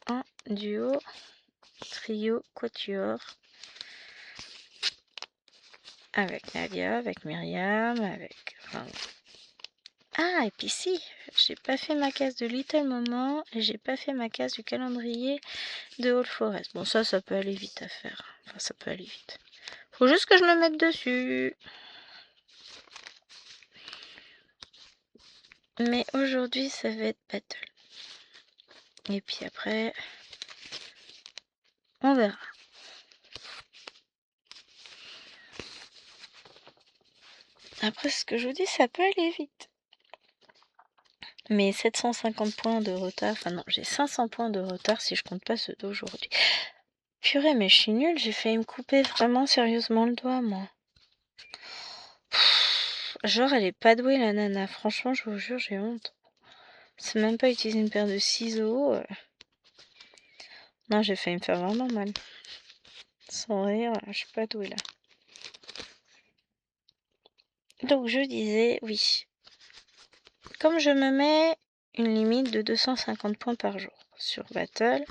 en duo, trio, quatuor. Avec Nadia, avec Myriam, avec... Enfin... Ah, et puis si, j'ai pas fait ma case de Little Moment et j'ai pas fait ma case du calendrier de All Forest. Bon, ça peut aller vite à faire. Enfin, ça peut aller vite. Faut juste que je me mette dessus. Mais aujourd'hui, ça va être battle. Et puis après, on verra. Après, ce que je vous dis, ça peut aller vite. Mais 750 points de retard, enfin non, j'ai 500 points de retard si je compte pas ceux d'aujourd'hui. Purée, mais je suis nulle, j'ai failli me couper vraiment sérieusement le doigt, moi. Genre, elle est pas douée, la nana. Franchement, je vous jure, j'ai honte. C'est même pas utiliser une paire de ciseaux. Non, j'ai failli me faire vraiment mal. Sans rire, je suis pas douée, là. Donc, je disais, oui. Comme je me mets une limite de 250 points par jour sur Battle,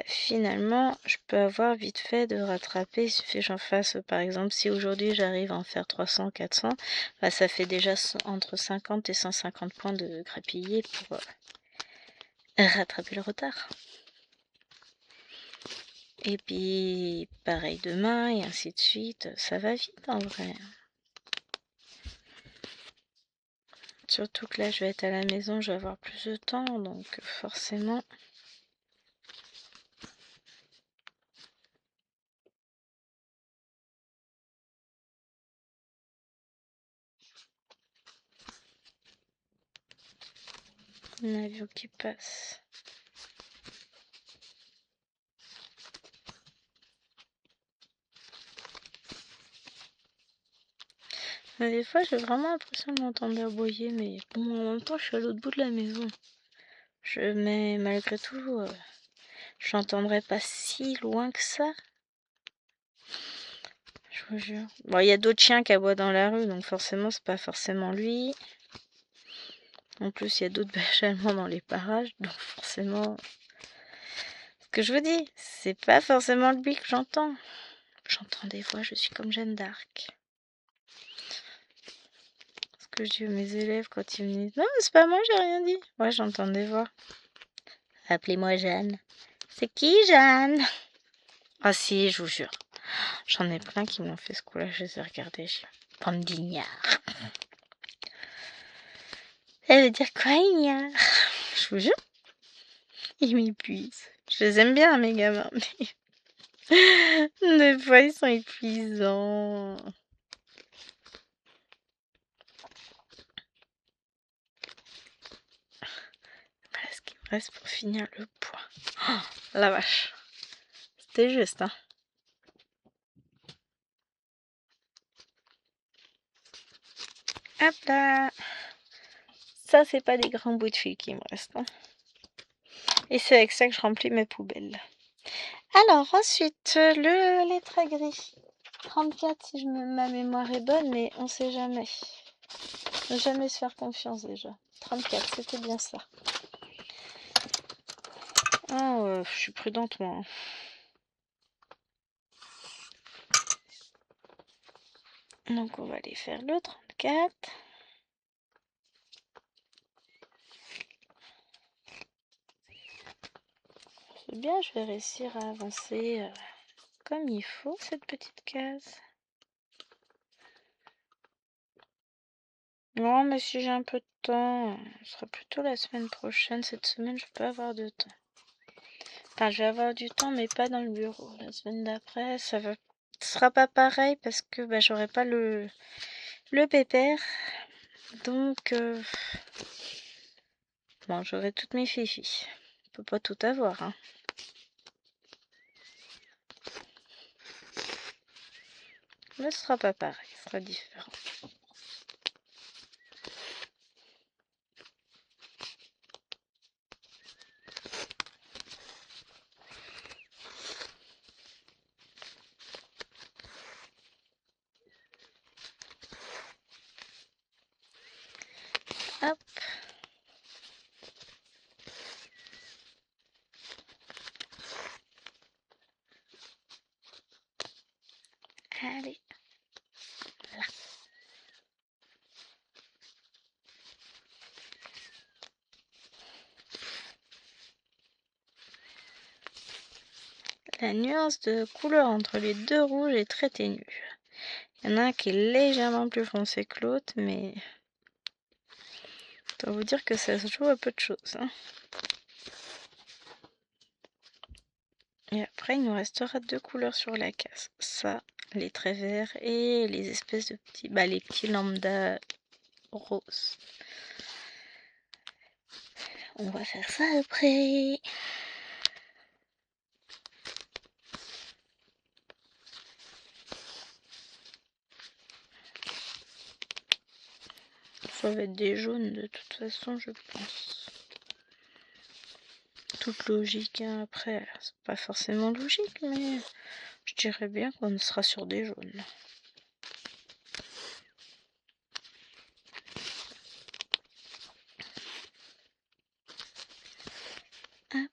finalement, je peux avoir vite fait de rattraper. Il suffit que j'en fasse, par exemple, si aujourd'hui j'arrive à en faire 300, 400, ça fait déjà entre 50 et 150 points de grappiller pour rattraper le retard. Et puis, pareil demain, et ainsi de suite. Ça va vite, en vrai. Surtout que là, je vais être à la maison, je vais avoir plus de temps, donc forcément... Un avion qui passe. Mais des fois, j'ai vraiment l'impression de m'entendre aboyer, mais bon, en même temps, je suis à l'autre bout de la maison. Mais malgré tout, je n'entendrai pas si loin que ça. Je vous jure. Bon, il y a d'autres chiens qui aboient dans la rue, donc forcément, c'est pas forcément lui. En plus, il y a d'autres bergers allemands dans les parages, donc forcément... Ce que je vous dis, c'est pas forcément lui que j'entends. J'entends des voix, je suis comme Jeanne d'Arc. que je dis à mes élèves quand ils me disent « Non, c'est pas moi, j'ai rien dit ». Moi, j'entends des voix. « Appelez-moi Jeanne. »« C'est qui, Jeanne ?» Ah si, je vous jure. J'en ai plein qui m'ont fait ce coup-là, je les ai regardés. Bande d'ignards. Elle veut dire quoi, ignare? Je vous jure. Ils m'épuisent. Je les aime bien, mes gamins, mais des fois, ils sont épuisants. Voilà ce qu'il me reste pour finir le point. Oh, la vache. C'était juste, hein. Hop là. Ça, c'est pas des grands bouts de fil qui me restent, hein. Et c'est avec ça que je remplis mes poubelles. Alors, ensuite, les traits gris. 34 si ma mémoire est bonne, mais on sait jamais. Ne jamais se faire confiance déjà. 34, c'était bien ça. Ah, je suis prudente, moi. Donc, on va aller faire le 34. C'est bien, je vais réussir à avancer comme il faut, cette petite case. Non, mais si j'ai un peu de temps, ce sera plutôt la semaine prochaine. Cette semaine, je peux avoir de temps. Enfin, je vais avoir du temps, mais pas dans le bureau. La semaine d'après, ce sera pas pareil parce que bah, j'aurai pas le pépère. Donc, bon, j'aurai toutes mes fifis. On peut pas tout avoir, hein. Mais ce sera pas pareil, ce sera différent. Hop. Allez. Là. La nuance de couleur entre les deux rouges est très ténue. Il y en a un qui est légèrement plus foncé que l'autre, mais je dois vous dire que ça se joue à peu de choses, hein. Et après, il nous restera deux couleurs sur la case. Ça, les traits verts et les espèces de petits, les petits lambda roses. On va faire ça après. Ça va être des jaunes de toute façon, je pense. Toute logique, hein. Après, c'est pas forcément logique, mais je dirais bien qu'on sera sur des jaunes. Hop.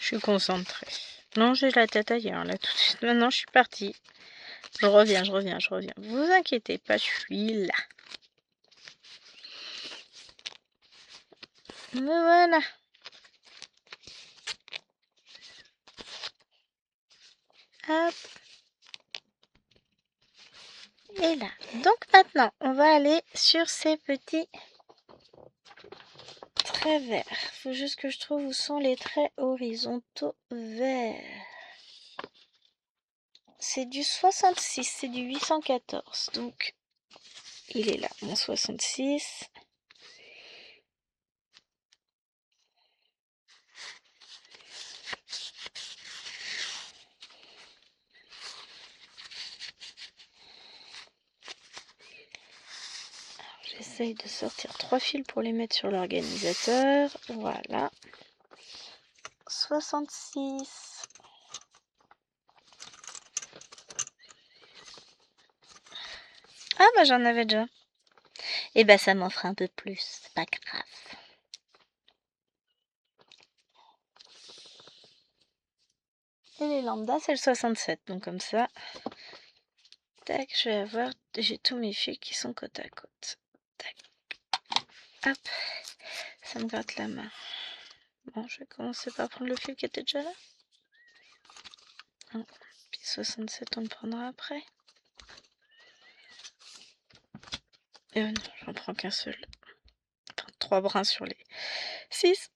Je suis concentrée. Non, j'ai la tête ailleurs, là, tout de suite. Maintenant, je suis partie. Je reviens. Vous inquiétez pas, je suis là. Me voilà. Hop. Et là. Donc maintenant, on va aller sur ces petits traits verts. Faut juste que je trouve où sont les traits horizontaux verts. C'est du 66, c'est du 814. Donc Il est là, mon 66. J'essaye de sortir 3 fils pour les mettre sur l'organisateur. Voilà. 66. Ah bah j'en avais déjà. Et bah ça m'en fera un peu plus, c'est pas grave. Et les lambdas c'est le 67, donc comme ça, tac, je vais avoir, j'ai tous mes fils qui sont côte à côte. Tac, hop, ça me gratte la main. Bon, je vais commencer par prendre le fil qui était déjà là. Puis 67 on le prendra après. Non, j'en prends qu'un seul. Enfin, 3 brins sur les 6.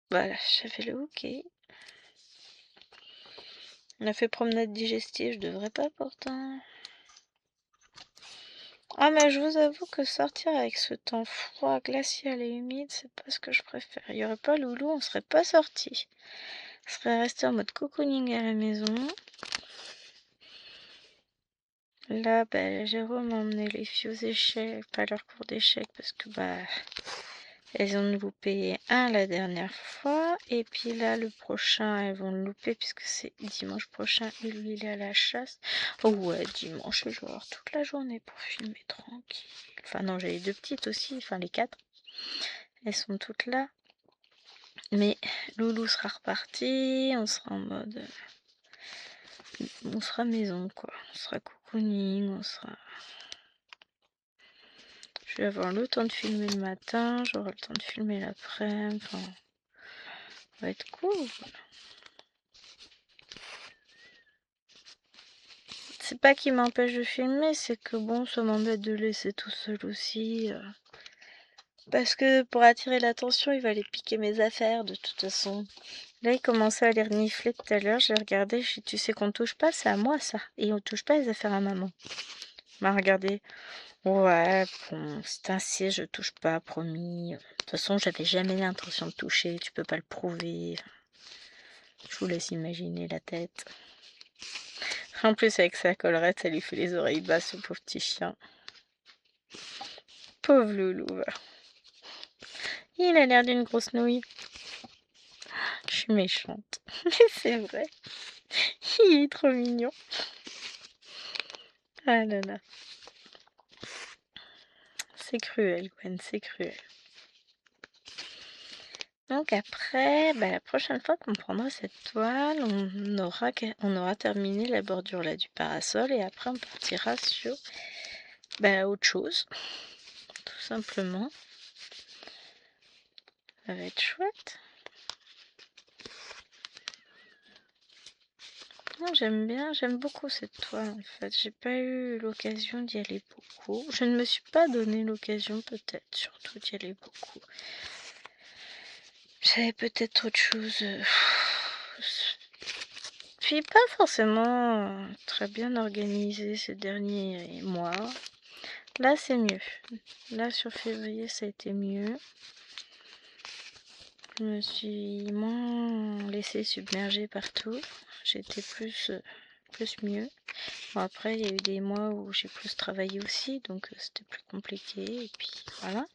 Voilà, j'avais le hockey. On a fait promenade digestive, je devrais pas pourtant. Ah mais je vous avoue que sortir avec ce temps froid, glacial et humide, c'est pas ce que je préfère. Il y aurait pas Loulou, on serait pas sorti. On serait resté en mode cocooning à la maison. Là, bah, Jérôme a emmené les filles aux échecs, pas leur cours d'échecs, parce que bah elles ont loupé un la dernière fois. Et puis là, le prochain, elles vont le louper puisque c'est dimanche prochain et lui, il est à la chasse. Oh ouais, dimanche, je vais avoir toute la journée pour filmer tranquille. Enfin non, j'ai les 2 petites aussi, enfin les 4. Elles sont toutes là. Mais Loulou sera reparti, on sera en mode... On sera maison, quoi. On sera cocooning, on sera... Je vais avoir le temps de filmer le matin, j'aurai le temps de filmer l'après-midi, enfin... Ça va être cool. C'est pas qu'il m'empêche de filmer, c'est que bon, ça m'embête de le laisser tout seul aussi. Parce que pour attirer l'attention, il va aller piquer mes affaires de toute façon. Là, il commençait à les renifler tout à l'heure. J'ai regardé, je dis, tu sais qu'on touche pas, c'est à moi ça. Et on touche pas les affaires à maman. Il m'a regardé. Ouais, bon, c'est ainsi, je touche pas, promis. De toute façon, j'avais jamais l'intention de toucher, tu peux pas le prouver. Je vous laisse imaginer la tête. En plus, avec sa collerette, ça lui fait les oreilles basses au pauvre petit chien. Pauvre loulou. Il a l'air d'une grosse nouille. Je suis méchante. Mais c'est vrai. Il est trop mignon. Ah là là. C'est cruel, Gwen, c'est cruel. Donc après, bah, la prochaine fois qu'on prendra cette toile, on aura terminé la bordure là du parasol et après on partira sur autre chose, tout simplement. Ça va être chouette. Non, j'aime beaucoup cette toile en fait. J'ai pas eu l'occasion d'y aller beaucoup. Je ne me suis pas donné l'occasion peut-être, surtout d'y aller beaucoup. J'avais peut-être autre chose. Puis pas forcément très bien organisé ces derniers mois. Là c'est mieux. Là sur février ça a été mieux. Je me suis moins laissée submerger partout. J'étais plus mieux. Bon, après il y a eu des mois où j'ai plus travaillé aussi, donc c'était plus compliqué. Et puis voilà.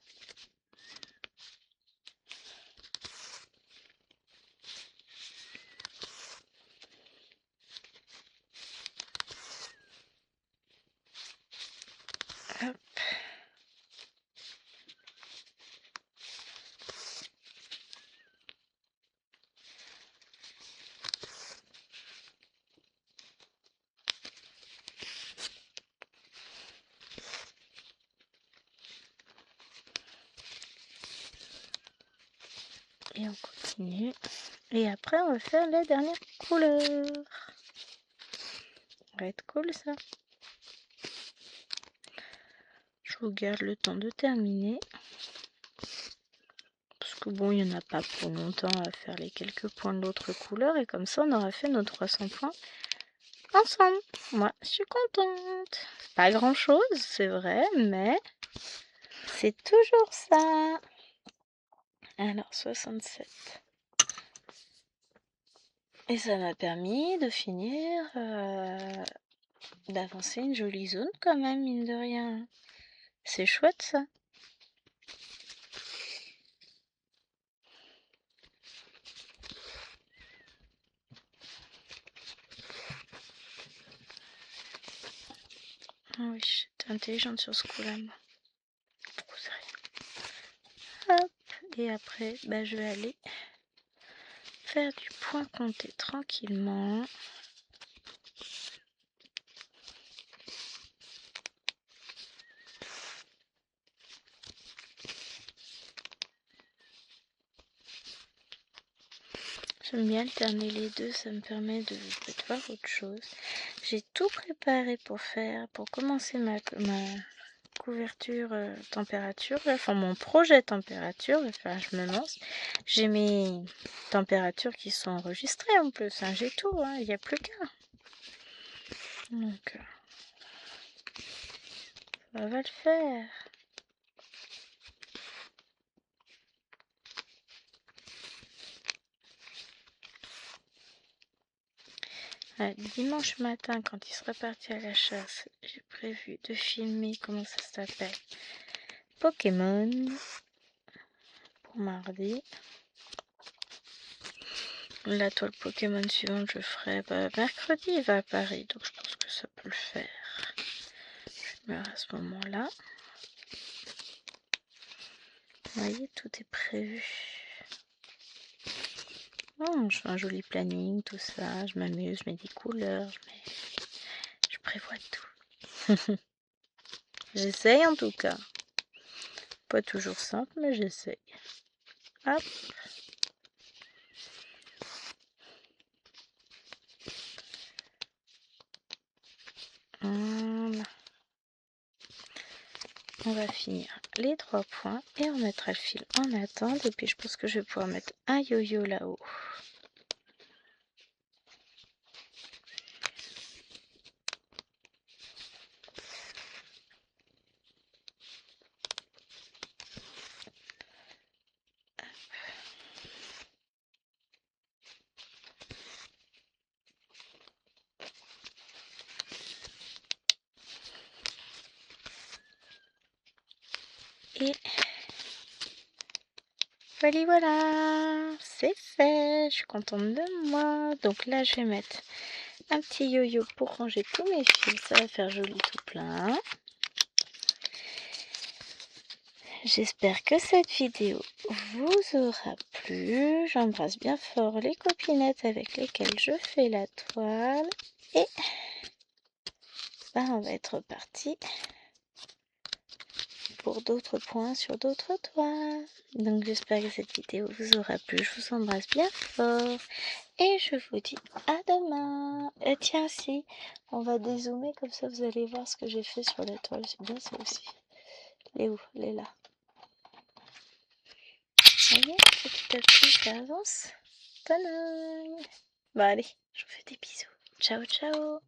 Hop. Et on continue. Et après, on va faire la dernière couleur. Ça va être cool, ça. Je vous garde le temps de terminer. Parce que bon, il n'y en a pas pour longtemps à faire les quelques points de l'autre couleur. Et comme ça, on aura fait nos 300 points ensemble. Moi, je suis contente. Pas grand-chose, c'est vrai, mais c'est toujours ça. Alors, 67. Et ça m'a permis de finir, d'avancer une jolie zone quand même, mine de rien. C'est chouette ça. Ah oui, j'étais intelligente sur ce coup-là, moi. Hop, et après, bah, je vais aller faire du point compté tranquillement. J'aime bien alterner les deux, ça me permet de voir autre chose. J'ai tout préparé pour commencer ma couverture température, enfin mon projet température, enfin je me lance. J'ai mes températures qui sont enregistrées en plus, hein, j'ai tout, il n'y a plus qu'à. Donc ça va le faire. Dimanche matin, quand il sera parti à la chasse, j'ai prévu de filmer, comment ça s'appelle, Pokémon, pour mardi. La toile Pokémon suivante, je ferai mercredi, il va à Paris, donc je pense que ça peut le faire. Je mets à ce moment-là. Vous voyez, tout est prévu. Je fais un joli planning, tout ça, je m'amuse, je mets des couleurs, je prévois tout. J'essaye en tout cas. Pas toujours simple, mais j'essaye. Hop. Voilà. On va finir les 3 points et on mettra le fil en attente. Et puis je pense que je vais pouvoir mettre un yo-yo là-haut. Et voilà, c'est fait, je suis contente de moi. Donc là, je vais mettre un petit yo-yo pour ranger tous mes fils, ça va faire joli tout plein. J'espère que cette vidéo vous aura plu. J'embrasse bien fort les copinettes avec lesquelles je fais la toile. Et on va être reparti pour d'autres points sur d'autres toiles. Donc j'espère que cette vidéo vous aura plu. Je vous embrasse bien fort. Et je vous dis à demain. Et tiens, si, on va dézoomer comme ça vous allez voir ce que j'ai fait sur la toile. C'est bien ça aussi. Elle est où? Elle est là. Vous voyez, petit à petit ça avance. Tadam! Bon allez, je vous fais des bisous. Ciao ciao.